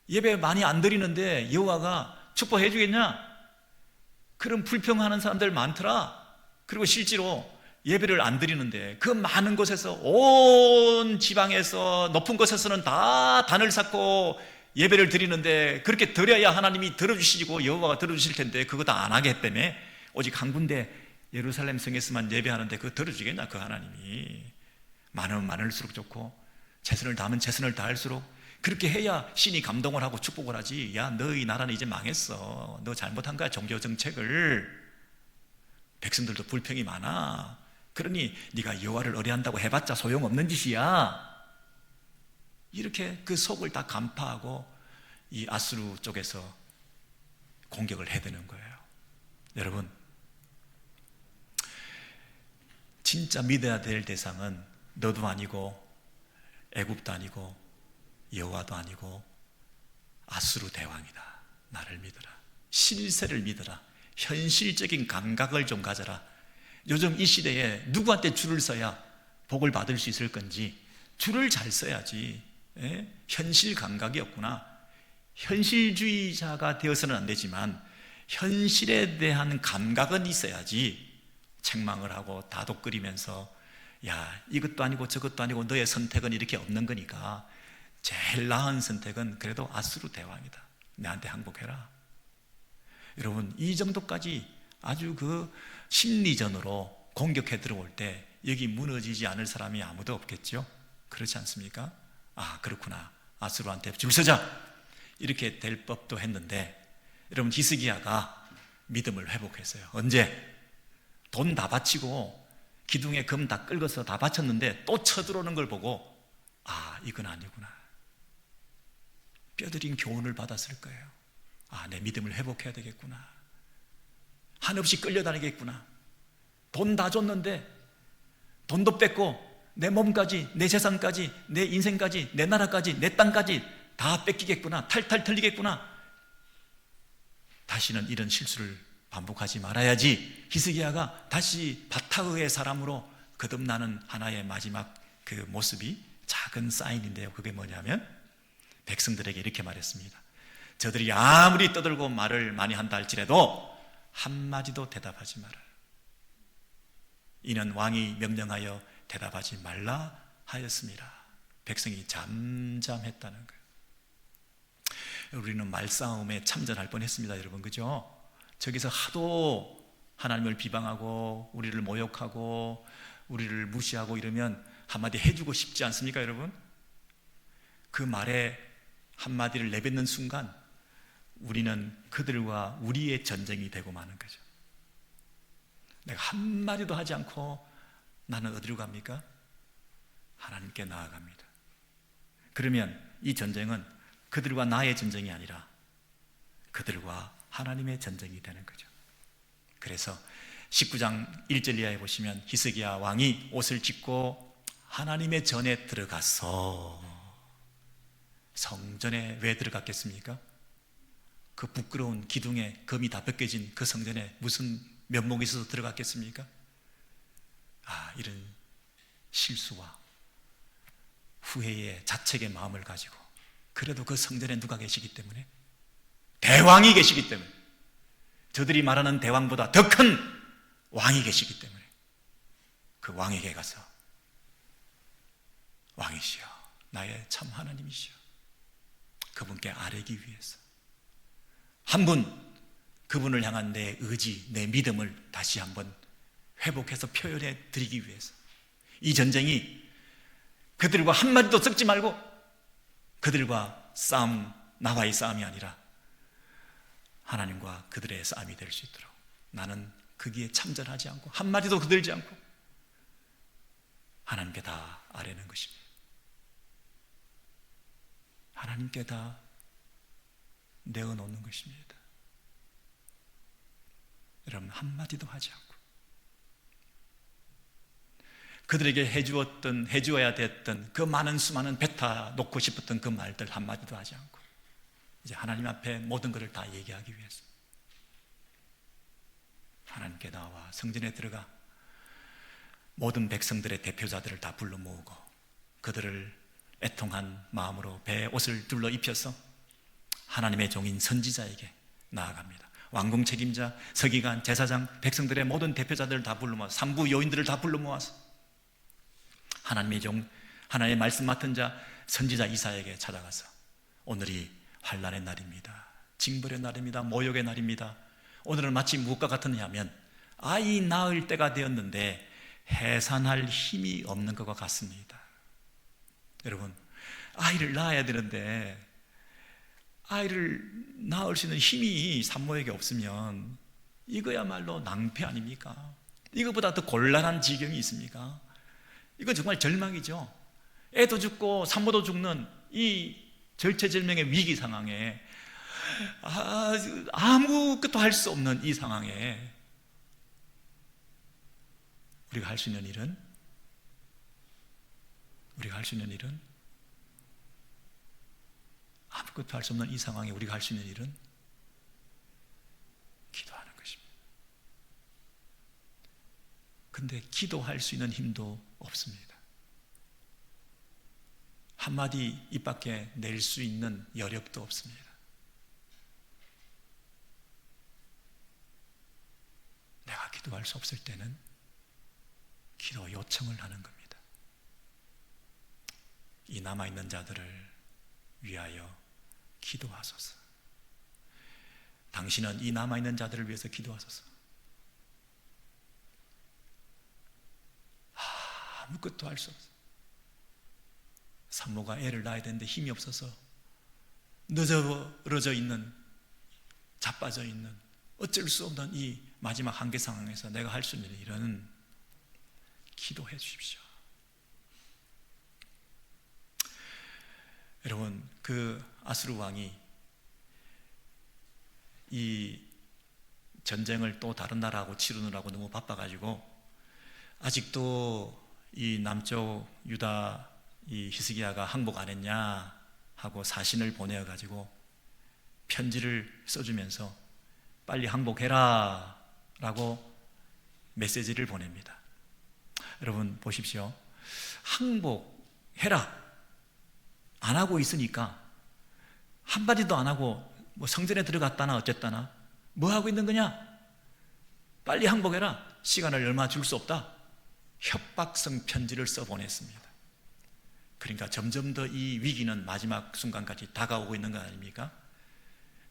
예배 많이 안 드리는데 여호와가 축복해 주겠냐? 그런 불평하는 사람들 많더라. 그리고 실제로 예배를 안 드리는데 그 많은 곳에서, 온 지방에서 높은 곳에서는 다 단을 쌓고 예배를 드리는데 그렇게 드려야 하나님이 들어주시고 여호와가 들어주실 텐데 그거 다 안 하게 했다며. 오직 한 군데 예루살렘 성에서만 예배하는데 그거 들어주겠냐? 그 하나님이 많으면 많을수록 좋고 최선을 다하면 최선을 다할수록 그렇게 해야 신이 감동을 하고 축복을 하지. 야, 너희 나라는 이제 망했어. 너 잘못한 거야, 종교 정책을. 백성들도 불평이 많아. 그러니 네가 여호와를 의뢰한다고 해봤자 소용없는 짓이야. 이렇게 그 속을 다 간파하고 이 아수르 쪽에서 공격을 해대는 거예요. 여러분, 진짜 믿어야 될 대상은 너도 아니고 애굽도 아니고 여호와도 아니고 아수르 대왕이다. 나를 믿어라. 실세를 믿어라. 현실적인 감각을 좀 가져라. 요즘 이 시대에 누구한테 줄을 서야 복을 받을 수 있을 건지 줄을 잘 써야지. 현실 감각이 없구나. 현실주의자가 되어서는 안 되지만 현실에 대한 감각은 있어야지. 책망을 하고 다독거리면서 야, 이것도 아니고 저것도 아니고 너의 선택은 이렇게 없는 거니까 제일 나은 선택은 그래도 아수르 대왕이다. 내한테 항복해라. 여러분, 이 정도까지 아주 그 심리전으로 공격해 들어올 때 여기 무너지지 않을 사람이 아무도 없겠죠? 그렇지 않습니까? 아, 그렇구나. 아수르한테 줄 서자. 이렇게 될 법도 했는데, 여러분, 히스기야가 믿음을 회복했어요. 언제? 돈 다 바치고 기둥에 금 다 긁어서 다 바쳤는데 또 쳐들어오는 걸 보고 아, 이건 아니구나. 뼈저린 교훈을 받았을 거예요. 아, 내 믿음을 회복해야 되겠구나. 한없이 끌려다니겠구나. 돈 다 줬는데 돈도 뺏고 내 몸까지, 내 재산까지, 내 인생까지, 내 나라까지, 내 땅까지 다 뺏기겠구나. 탈탈 털리겠구나. 다시는 이런 실수를 반복하지 말아야지. 히스기야가 다시 바타흐의 사람으로 거듭나는 하나의 마지막 그 모습이 작은 사인인데요. 그게 뭐냐면 백성들에게 이렇게 말했습니다. 저들이 아무리 떠들고 말을 많이 한다 할지라도 한마디도 대답하지 말아요. 이는 왕이 명령하여 대답하지 말라 하였습니다. 백성이 잠잠했다는 거예요. 우리는 말싸움에 참전할 뻔했습니다, 여러분. 그죠? 저기서 하도 하나님을 비방하고 우리를 모욕하고 우리를 무시하고 이러면 한마디 해주고 싶지 않습니까, 여러분? 그 말에 한마디를 내뱉는 순간 우리는 그들과 우리의 전쟁이 되고 마는 거죠. 내가 한마디도 하지 않고 나는 어디로 갑니까? 하나님께 나아갑니다. 그러면 이 전쟁은 그들과 나의 전쟁이 아니라 그들과 하나님의 전쟁이 되는 거죠. 그래서 19장 1절 이하에 보시면 히스기야 왕이 옷을 찢고 하나님의 전에 들어가서, 성전에 왜 들어갔겠습니까? 그 부끄러운 기둥에 금이 다 벗겨진 그 성전에 무슨 면목이 있어서 들어갔겠습니까? 이런 실수와 후회의 자책의 마음을 가지고, 그래도 그 성전에 누가 계시기 때문에? 대왕이 계시기 때문에, 저들이 말하는 대왕보다 더 큰 왕이 계시기 때문에 그 왕에게 가서, 왕이시여, 나의 참 하나님이시여, 그분께 아뢰기 위해서, 한 분, 그분을 향한 내 의지, 내 믿음을 다시 한번 회복해서 표현해 드리기 위해서, 이 전쟁이 그들과 한마디도 섞지 말고 그들과 싸움, 나와의 싸움이 아니라 하나님과 그들의 싸움이 될 수 있도록 나는 거기에 참전하지 않고 한마디도 거들지 않고 하나님께 다 아뢰는 것입니다. 하나님께 다 내어놓는 것입니다. 여러분, 한마디도 하지 않고 그들에게 해주어야 됐던 그 많은 수많은 뱉어 놓고 싶었던 그 말들 한마디도 하지 않고 이제 하나님 앞에 모든 것을 다 얘기하기 위해서 하나님께 나와 성전에 들어가 모든 백성들의 대표자들을 다 불러 모으고 그들을 애통한 마음으로 배에 옷을 둘러 입혀서 하나님의 종인 선지자에게 나아갑니다. 왕궁 책임자, 서기관, 제사장, 백성들의 모든 대표자들을 다 불러 모아서, 산부 요인들을 다 불러 모아서 하나님의 종, 하나님의 말씀 맡은 자 선지자 이사야에게 찾아가서 오늘이 환난의 날입니다. 징벌의 날입니다. 모욕의 날입니다. 오늘은 마치 무엇과 같느냐 하면 아이 낳을 때가 되었는데 해산할 힘이 없는 것과 같습니다. 여러분, 아이를 낳아야 되는데 아이를 낳을 수 있는 힘이 산모에게 없으면 이거야말로 낭패 아닙니까? 이거보다 더 곤란한 지경이 있습니까? 이건 정말 절망이죠. 애도 죽고 산모도 죽는 이 절체절명의 위기 상황에 아무것도 할 수 없는 이 상황에 우리가 할 수 있는 일은 아무것도 할 수 없는 이 상황에 우리가 할 수 있는 일은 기도하는 것입니다. 근데 기도할 수 있는 힘도 없습니다. 한마디 입 밖에 낼 수 있는 여력도 없습니다. 내가 기도할 수 없을 때는 기도 요청을 하는 겁니다. 이 남아있는 자들을 위하여 기도하소서. 당신은 이 남아있는 자들을 위해서 기도하소서. 아무것도 할 수 없어. 산모가 애를 낳아야 되는데 힘이 없어서 늦어져 있는, 자빠져 있는, 어쩔 수 없는 이 마지막 한계 상황에서 내가 할 수 있는 일은 기도해 주십시오. 여러분, 그 아수르 왕이 이 전쟁을 또 다른 나라하고 치르느라고 너무 바빠가지고 아직도 이 남쪽 유다 이 히스기야가 항복 안 했냐 하고 사신을 보내어가지고 편지를 써주면서 빨리 항복해라 라고 메시지를 보냅니다. 여러분 보십시오. 항복해라 안 하고 있으니까 한마디도 안 하고 뭐 성전에 들어갔다나 어쨌다나 뭐 하고 있는 거냐? 빨리 항복해라. 시간을 얼마 줄 수 없다. 협박성 편지를 써 보냈습니다. 그러니까 점점 더 이 위기는 마지막 순간까지 다가오고 있는 거 아닙니까?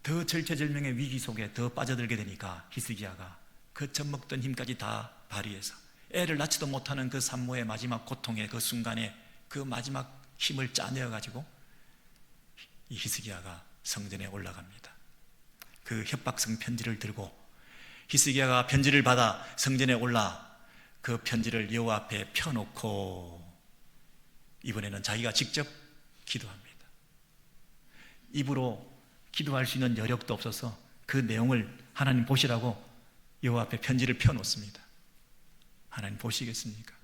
더 절체절명의 위기 속에 더 빠져들게 되니까 히스기야가 그 젖먹던 힘까지 다 발휘해서 애를 낳지도 못하는 그 산모의 마지막 고통의 그 순간에 그 마지막 힘을 짜내어 가지고 이 히스기야가 성전에 올라갑니다. 그 협박성 편지를 들고 히스기야가 편지를 받아 성전에 올라 그 편지를 여호와 앞에 펴놓고 이번에는 자기가 직접 기도합니다. 입으로 기도할 수 있는 여력도 없어서 그 내용을 하나님 보시라고 여호와 앞에 편지를 펴놓습니다. 하나님 보시겠습니까?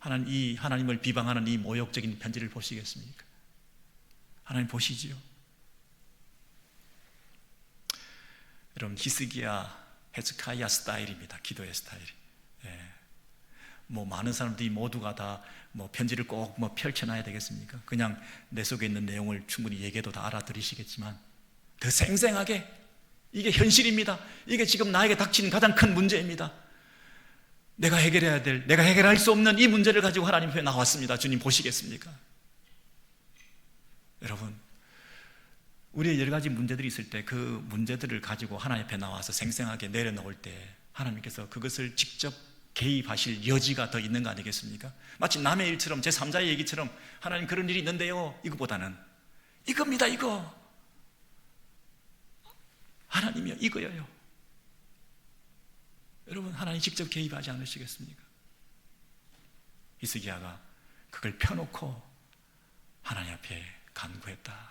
하나님을 비방하는 이 모욕적인 편지를 보시겠습니까? 하나님 보시지요. 여러분, 히스기야, 헤스카이아 스타일입니다. 기도의 스타일이. 많은 사람들이 모두가 다 편지를 꼭 펼쳐놔야 되겠습니까? 그냥 내 속에 있는 내용을 충분히 얘기해도 다 알아들으시겠지만 더 생생하게 이게 현실입니다. 이게 지금 나에게 닥친 가장 큰 문제입니다. 내가 해결할 수 없는 이 문제를 가지고 하나님 앞에 나왔습니다. 주님 보시겠습니까? 여러분, 우리의 여러 가지 문제들이 있을 때 그 문제들을 가지고 하나님 앞에 나와서 생생하게 내려놓을 때 하나님께서 그것을 직접 개입하실 여지가 더 있는 거 아니겠습니까? 마치 남의 일처럼, 제3자의 얘기처럼 하나님 그런 일이 있는데요, 이거보다는 이겁니다. 이거 하나님이요, 이거예요. 여러분, 하나님 직접 개입하지 않으시겠습니까? 히스기야가 그걸 펴놓고 하나님 앞에 간구했다.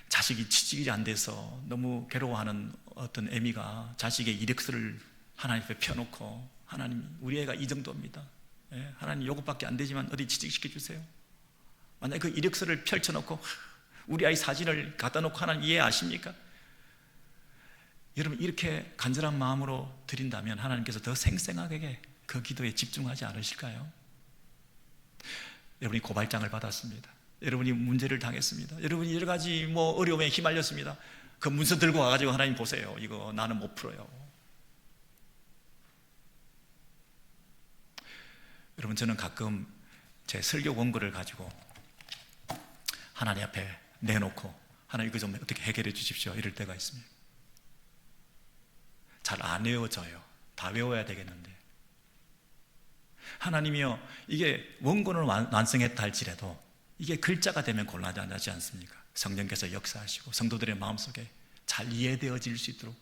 자식이 취직이 안 돼서 너무 괴로워하는 어떤 애미가 자식의 이력서를 하나님 앞에 펴놓고, 하나님, 우리 애가 이 정도입니다. 하나님 요것밖에 안 되지만 어디 취직시켜 주세요. 만약에 그 이력서를 펼쳐놓고 우리 아이 사진을 갖다 놓고 하나님 이해하십니까? 여러분, 이렇게 간절한 마음으로 드린다면 하나님께서 더 생생하게 그 기도에 집중하지 않으실까요? 여러분이 고발장을 받았습니다. 여러분이 문제를 당했습니다. 여러분이 여러 가지 어려움에 휘말렸습니다. 그 문서 들고 와가지고 하나님 보세요. 이거 나는 못 풀어요. 여러분, 저는 가끔 제 설교 원고를 가지고 하나님 앞에 내놓고 하나님 이거 좀 어떻게 해결해 주십시오 이럴 때가 있습니다. 잘 안 외워져요. 다 외워야 되겠는데 하나님이요, 이게 원고는 완성했다 할지라도 이게 글자가 되면 곤란하지 않습니까? 성령께서 역사하시고 성도들의 마음속에 잘 이해되어질 수 있도록,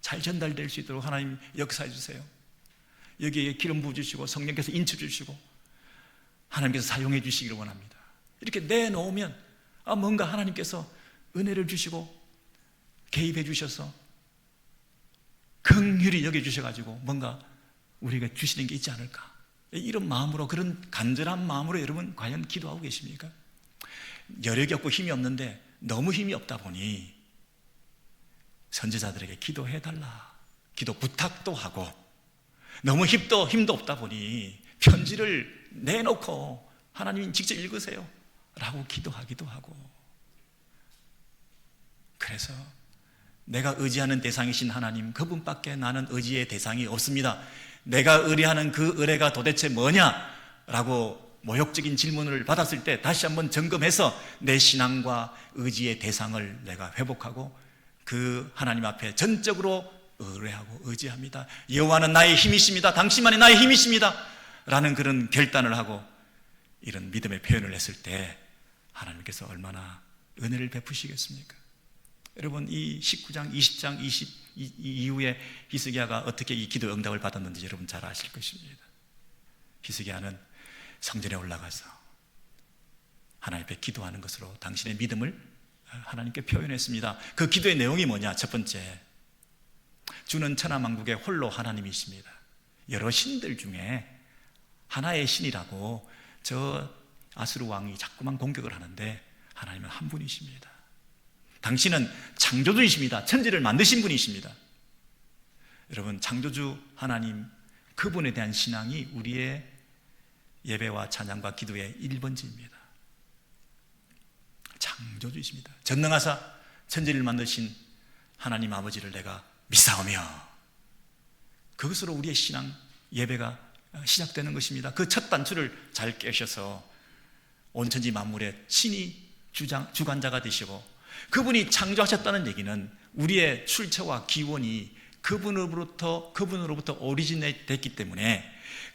잘 전달될 수 있도록 하나님 역사해 주세요. 여기에 기름 부어주시고 성령께서 인쳐 주시고 하나님께서 사용해 주시기를 원합니다. 이렇게 내놓으면 뭔가 하나님께서 은혜를 주시고 개입해 주셔서 긍휼히 여겨주셔가지고 뭔가 우리에게 주시는 게 있지 않을까, 이런 마음으로, 그런 간절한 마음으로 여러분 과연 기도하고 계십니까? 여력이 없고 힘이 없는데 너무 힘이 없다 보니 선지자들에게 기도해달라, 기도 부탁도 하고, 너무 힘도 없다 보니 편지를 내놓고 하나님 직접 읽으세요 라고 기도하기도 하고. 그래서 내가 의지하는 대상이신 하나님, 그분밖에 나는 의지의 대상이 없습니다. 내가 의뢰하는 그 의뢰가 도대체 뭐냐라고 모욕적인 질문을 받았을 때 다시 한번 점검해서 내 신앙과 의지의 대상을 내가 회복하고 그 하나님 앞에 전적으로 의뢰하고 의지합니다. 여호와는 나의 힘이십니다. 당신만이 나의 힘이십니다 라는 그런 결단을 하고 이런 믿음의 표현을 했을 때 하나님께서 얼마나 은혜를 베푸시겠습니까? 여러분, 이 19장, 20장, 20 이후에 히스기야가 어떻게 이 기도 응답을 받았는지 여러분 잘 아실 것입니다. 히스기야는 성전에 올라가서 하나님 앞에 기도하는 것으로 당신의 믿음을 하나님께 표현했습니다. 그 기도의 내용이 뭐냐? 첫 번째, 주는 천하만국의 홀로 하나님이십니다. 여러 신들 중에 하나의 신이라고 저 아수르 왕이 자꾸만 공격을 하는데 하나님은 한 분이십니다. 당신은 창조주이십니다. 천지를 만드신 분이십니다. 여러분, 창조주 하나님, 그분에 대한 신앙이 우리의 예배와 찬양과 기도의 1번지입니다. 창조주이십니다. 전능하사 천지를 만드신 하나님 아버지를 내가 믿사오며, 그것으로 우리의 신앙 예배가 시작되는 것입니다. 그 첫 단추를 잘 깨셔서 온 천지 만물의 신이 주관자가 되시고, 그분이 창조하셨다는 얘기는 우리의 출처와 기원이 그분으로부터 오리지네이트 됐기 때문에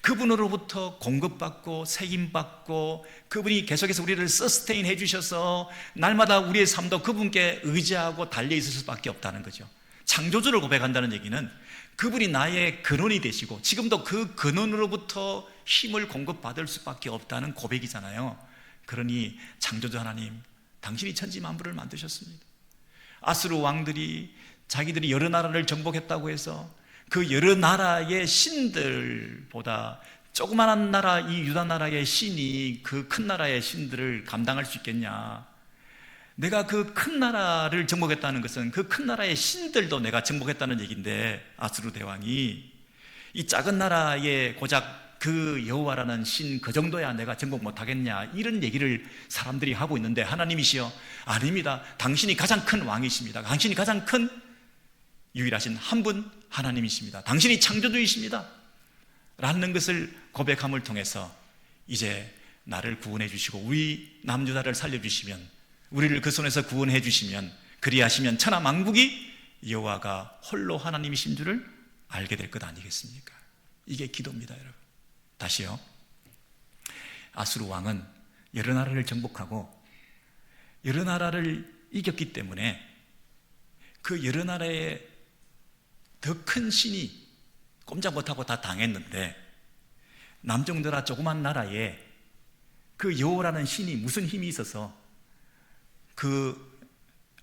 그분으로부터 공급받고 책임받고 그분이 계속해서 우리를 서스테인 해주셔서 날마다 우리의 삶도 그분께 의지하고 달려있을 수밖에 없다는 거죠. 창조주를 고백한다는 얘기는 그분이 나의 근원이 되시고 지금도 그 근원으로부터 힘을 공급받을 수밖에 없다는 고백이잖아요. 그러니 창조주 하나님, 당신이 천지만물을 만드셨습니다. 아수르 왕들이 자기들이 여러 나라를 정복했다고 해서 그 여러 나라의 신들보다 조그마한 나라, 이 유다 나라의 신이 그 큰 나라의 신들을 감당할 수 있겠냐? 내가 그 큰 나라를 정복했다는 것은 그 큰 나라의 신들도 내가 정복했다는 얘기인데, 아수르 대왕이 이 작은 나라에 고작 그 여호와라는 신 그 정도야 내가 정복 못하겠냐, 이런 얘기를 사람들이 하고 있는데, 하나님이시여, 아닙니다. 당신이 가장 큰 왕이십니다. 당신이 가장 큰 유일하신 한 분 하나님이십니다. 당신이 창조주이십니다 라는 것을 고백함을 통해서 이제 나를 구원해 주시고 우리 남유다를 살려주시면, 우리를 그 손에서 구원해 주시면, 그리하시면 천하 만국이 여호와가 홀로 하나님이신 줄을 알게 될 것 아니겠습니까? 이게 기도입니다, 여러분. 다시요. 아수르 왕은 여러 나라를 정복하고 여러 나라를 이겼기 때문에 그 여러 나라의 더 큰 신이 꼼짝 못하고 다 당했는데, 남정나라 조그만 나라에 그 여호라는 신이 무슨 힘이 있어서 그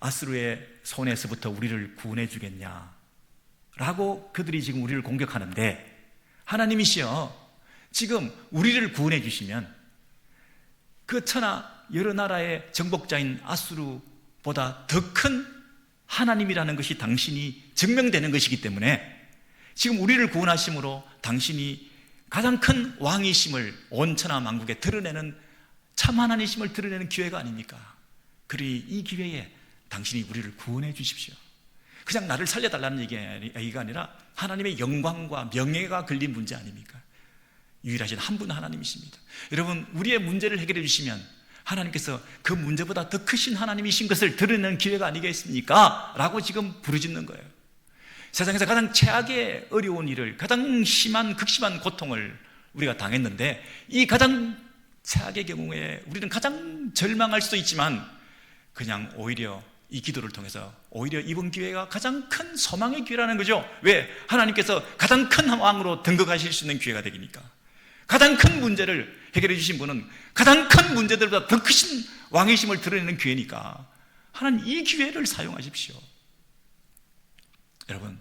아수르의 손에서부터 우리를 구원해 주겠냐 라고 그들이 지금 우리를 공격하는데, 하나님이시여, 지금 우리를 구원해 주시면 그 천하 여러 나라의 정복자인 아수르보다 더 큰 하나님이라는 것이 당신이 증명되는 것이기 때문에 지금 우리를 구원하심으로 당신이 가장 큰 왕이심을 온 천하 만국에 드러내는, 참 하나님이심을 드러내는 기회가 아닙니까? 그리 이 기회에 당신이 우리를 구원해 주십시오. 그냥 나를 살려달라는 얘기가 아니라 하나님의 영광과 명예가 걸린 문제 아닙니까? 유일하신 한 분 하나님이십니다. 여러분, 우리의 문제를 해결해 주시면 하나님께서 그 문제보다 더 크신 하나님이신 것을 드러내는 기회가 아니겠습니까? 라고 지금 부르짖는 거예요. 세상에서 가장 최악의 어려운 일을, 가장 심한 극심한 고통을 우리가 당했는데, 이 가장 최악의 경우에 우리는 가장 절망할 수도 있지만 그냥 오히려 이 기도를 통해서 오히려 이번 기회가 가장 큰 소망의 기회라는 거죠. 왜? 하나님께서 가장 큰 왕으로 등극하실 수 있는 기회가 되기니까. 가장 큰 문제를 해결해 주신 분은 가장 큰 문제들보다 더 크신 왕이심을 드러내는 기회니까 하나님 이 기회를 사용하십시오. 여러분,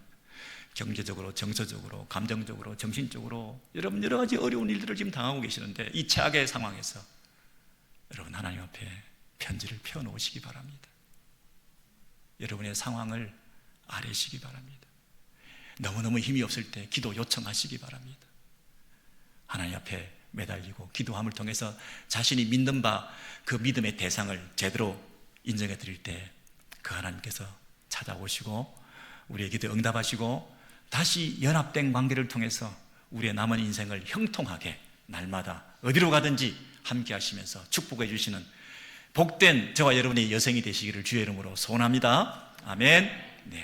경제적으로, 정서적으로, 감정적으로, 정신적으로 여러분 여러 가지 어려운 일들을 지금 당하고 계시는데, 이 최악의 상황에서 여러분 하나님 앞에 편지를 펴놓으시기 바랍니다. 여러분의 상황을 아뢰시기 바랍니다. 너무너무 힘이 없을 때 기도 요청하시기 바랍니다. 하나님 앞에 매달리고 기도함을 통해서 자신이 믿는 바 그 믿음의 대상을 제대로 인정해 드릴 때 그 하나님께서 찾아오시고 우리의 기도에 응답하시고 다시 연합된 관계를 통해서 우리의 남은 인생을 형통하게 날마다 어디로 가든지 함께 하시면서 축복해 주시는 복된 저와 여러분의 여생이 되시기를 주의 이름으로 소원합니다. 아멘.